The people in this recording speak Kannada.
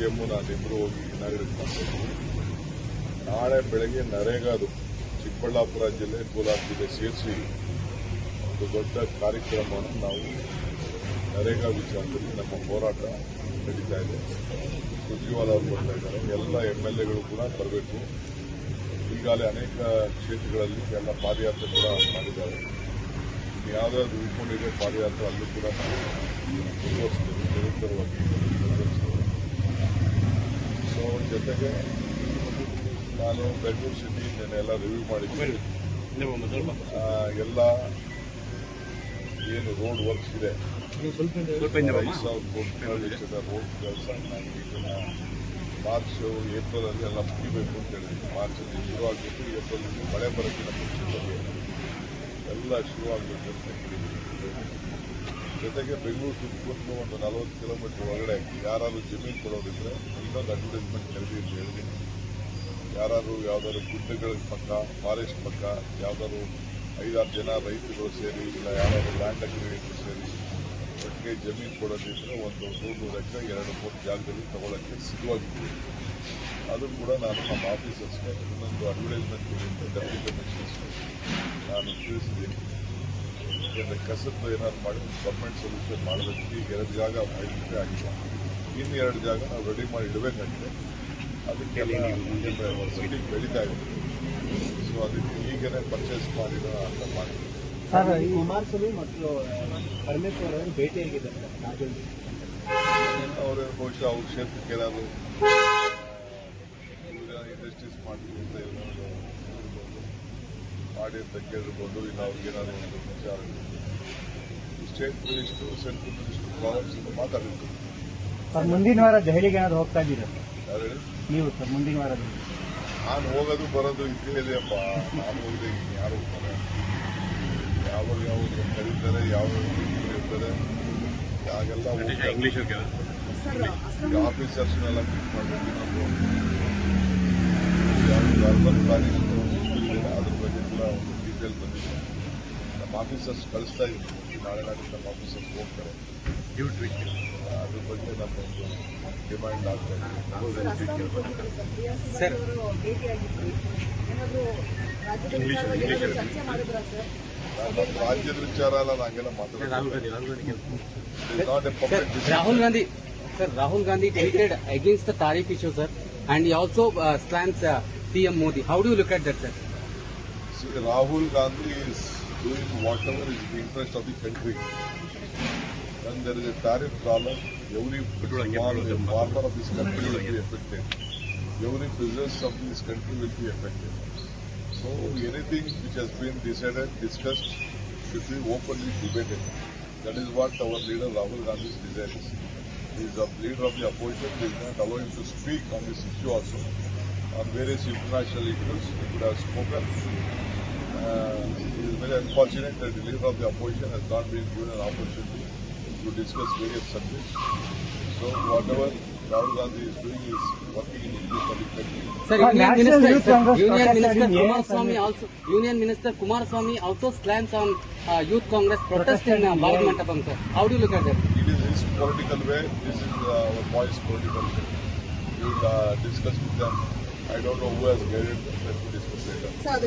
CM ನಾನಿಬ್ಬರು ಹೋಗಿ ಇನಾಗ್ರೇಟ್ ಮಾಡ್ತೀವಿ. ನಾಳೆ ಬೆಳಗ್ಗೆ ನರೇಗಾದು ಚಿಕ್ಕಬಳ್ಳಾಪುರ ಜಿಲ್ಲೆ, ಕೋಲಾರ ಜಿಲ್ಲೆ ಸೇರಿಸಿ ಒಂದು ದೊಡ್ಡ ಕಾರ್ಯಕ್ರಮವನ್ನು ನಾವು ನರೇಗಾ ವಿಚಾರದಲ್ಲಿ ನಮ್ಮ ಹೋರಾಟ ನಡೀತಾ ಇದೆ. ಸುರ್ಜೇವಾಲ ಅವರು ಬರ್ತಾ ಇದ್ದಾರೆ, ಎಲ್ಲ MLAಗಳು ಕೂಡ ಬರಬೇಕು. ಈಗಾಗಲೇ ಅನೇಕ ಕ್ಷೇತ್ರಗಳಲ್ಲಿ ಎಲ್ಲ ಪಾದಯಾತ್ರೆ ಕೂಡ ಮಾಡಿದ್ದಾರೆ. ಯಾವುದಾದ್ರು ಉಳ್ಕೊಂಡಿದೆ ಪಾದಯಾತ್ರೆ ಅಲ್ಲೂ ಕೂಡ ನಾವು ಮುಂದುವರಿಸ್ತೇವೆ, ನಿರಂತರವಾಗಿ ಮುಂದುವರಿಸ್ತೇವೆ. ಸೊ ಜೊತೆಗೆ ನಾನು ಬೆಂಗಳೂರು ಸಿಟಿ ಎಲ್ಲ ರಿವ್ಯೂ ಮಾಡಿದ್ದೀನಿ. ಎಲ್ಲ ಏನು ರೋಡ್ ವರ್ಕ್ಸ್ ಇದೆ, 5,000 ಕೋಟಿ ವೆಚ್ಚದ ರೋಡ್ ಕೆಲಸ ಮಾರ್ಚ್ ಏಪ್ರಿಲಲ್ಲಿ ಎಲ್ಲ ಮುಗಿಬೇಕು ಅಂತ ಹೇಳಿದ್ವಿ. ಮಾರ್ಚಲ್ಲಿ ಶುರುವಾಗಬೇಕು, ಏಪ್ರಿಲಲ್ಲಿ ಮಳೆ ಬರೋಕ್ಕಿಂತ ಮುಂಚಿತವಾಗಿ ಎಲ್ಲ ಶುರುವಾಗಬೇಕು ಅಂತ ಹೇಳಿದ್ವಿ. ಜೊತೆಗೆ ಬೆಂಗಳೂರು ಸುತ್ತಮುತ್ತಲು ಒಂದು 40 ಕಿಲೋಮೀಟರ್ ಒಳಗಡೆ ಯಾರಾದರೂ ಜಮೀನು ಕೊಡೋದಿದ್ರೆ ಇನ್ನೊಂದು ಅಡ್ವರ್ಟೈಸ್ಮೆಂಟ್ ಹೇಳಿದ್ದೀನಿ. ಯಾರಾದರೂ ಯಾವುದಾದ್ರು ಗುಡ್ಡಗಳ ಪಕ್ಕ, ಫಾರೆಸ್ಟ್ ಪಕ್ಕ ಯಾವುದಾದ್ರು 5-6 ಜನ ರೈತರು ಸೇರಿ, ಇಲ್ಲ ಯಾರಾದರೂ ಲ್ಯಾಂಡ್ ಅಗ್ರಿಗೇಟರ್ ಸೇರಿ ಒಟ್ಟಿಗೆ ಜಮೀನು ಕೊಡೋದಿದ್ರೆ ಒಂದು 100 ಎಕರೆ 2-3 ಜಾಗದಲ್ಲಿ ತಗೊಳ್ಳೋಕ್ಕೆ ಸಿದ್ಧವಾಗಿದ್ದೀವಿ. ಅದು ಕೂಡ ನಾನು ನಮ್ಮ ಆಫೀಸರ್ಸ್ಗೆ ಇನ್ನೊಂದು ಅಡ್ವರ್ಟೈಸ್ಮೆಂಟ್ ಡೆಪ್ಯೂಟಿ ಕಮಿಷನರ್ಸ್ಗೆ ನಾನು ತಿಳಿಸಿದ್ದೀನಿ. ಯಾಕೆಂದರೆ ಕಸದ್ದು ಏನಾದ್ರು ಮಾಡಿ ಪರ್ಮನೆಂಟ್ ಸೊಲ್ಯೂಷನ್ ಮಾಡೋದಕ್ಕೆ ಈಗ 2 ಜಾಗ ಐಡೆಂಟಿಫೈ ಆಗಿಲ್ಲ, ಇನ್ನು 2 ಜಾಗ ನಾವು ರೆಡಿ ಮಾಡಿ ಇಡಬೇಕಾಗಿದೆ. ಅದಕ್ಕೆಲ್ಲ ಸಿಟಿ ಬೆಳೀತಾ ಇದೆ. ಸೊ ಅದಕ್ಕೆ ಈಗಲೇ ಪರ್ಚೇಸ್ ಮಾಡಿದ ಅಂತ ಮಾಡಿದ್ದೀವಿ. ಸರ್, ಕುಮಾರಸ್ವಾಮಿ ಮತ್ತು ಪರಮೇಶ್ವರ್ ಅವರು ಭೇಟಿಯಾಗಿದ್ದಾರೆ. ಅವರೇನು ಬಹುಶಃ ಅವ್ರ ಕ್ಷೇತ್ರಕ್ಕೆ ಏನಾದರೂ ಇಂಡಸ್ಟ್ರೀಸ್ ಮಾಡ್ತೀವಿ ಅಂತ ಏನಾದರೂ ಮಾಡಿ ಅಂತ ಕೇಳಿರ್ಬೋದು. ಇಲ್ಲ ಅವ್ರಿಗೇನಾದರೂ ಒಂದು ವಿಚಾರ state minister, central minister problems ಇಂದ ಮಾತಾಡಿದ್ರು. ಸರ್, ಮುಂದಿನ ವಾರ ದೆಹಲಿಗೆ ಏನಾದ್ರು ಹೋಗ್ತಾ ಇದ್ದೀರಾ ಯಾರು ಹೇಳಿ? ನೀವು ಸರ್ ಮುಂದಿನ ವಾರ? ನಾನು ಹೋಗೋದು ಬರೋದು ಇದ್ದೇ ಇದೆಯಪ್ಪ. ನಾನು ಹೋಗದೆ ಯಾರು ಹೋಗ್ತಾರೆ? ಯಾವಾಗ ಕರೀತಾರೆ, ಯಾವ ಇರ್ತಾರೆ, ಯಾಗೆಲ್ಲ ಆಫೀಸರ್ಸ್ನೆಲ್ಲ ಮೀಟ್ ಮಾಡಬೇಕು. ಯಾವುದು ಅರ್ಬನ್ ಪ್ಲಾನಿಂಗ್ ಅದ್ರ ಬಗ್ಗೆ ಕೂಡ ಒಂದು ಡೀಟೇಲ್ ಬಂದಿದೆ. ನಮ್ಮ ಆಫೀಸರ್ಸ್ ಕಳಿಸ್ತಾ ಇದ್ದೀನಿ. ನಾಳೆ ನಾಡಿದ್ದು ನಮ್ಮ ಆಫೀಸರ್ಸ್ ಹೋಗ್ತಾರೆ. ಅದ್ರ ಬಗ್ಗೆ ನಮ್ಮೊಂದು ಡಿಮ್ಯಾಂಡ್ ಆಗ್ತಾ ಇದೆ. ನಮ್ಮ ರಾಜ್ಯದ ವಿಚಾರ ಎಲ್ಲ ನಾಗೆಲ್ಲ ಮಾತಾಡ್ತೀವಿ. Rahul Gandhi tweeted against the tariff issue, sir, and he also slams PM Modi. How do you look at that, sir? See, Rahul Gandhi is doing whatever is in the interest of the country. When there is a tariff problem, every farmer of this country will be affected. Every business of this country will be affected. So anything which has been decided, discussed, should be openly debated. That is what our leader Rahul Gandhi's desire is. He is the leader of the opposition. We will not allow him to speak on this issue also. On various international issues, he could have spoken. It is very unfortunate that the leader of the opposition has not been given an opportunity to discuss various subjects. So whatever Rahul Gandhi is doing is working in interest of the country. Sir, Union Minister Kumaraswamy also slams on Youth Congress protest in Bharat Mandapam, sir. How do you look at that? It is his political way. This is our boys' political way. We will discuss with them. I don't know who has guided them. Let me discuss later.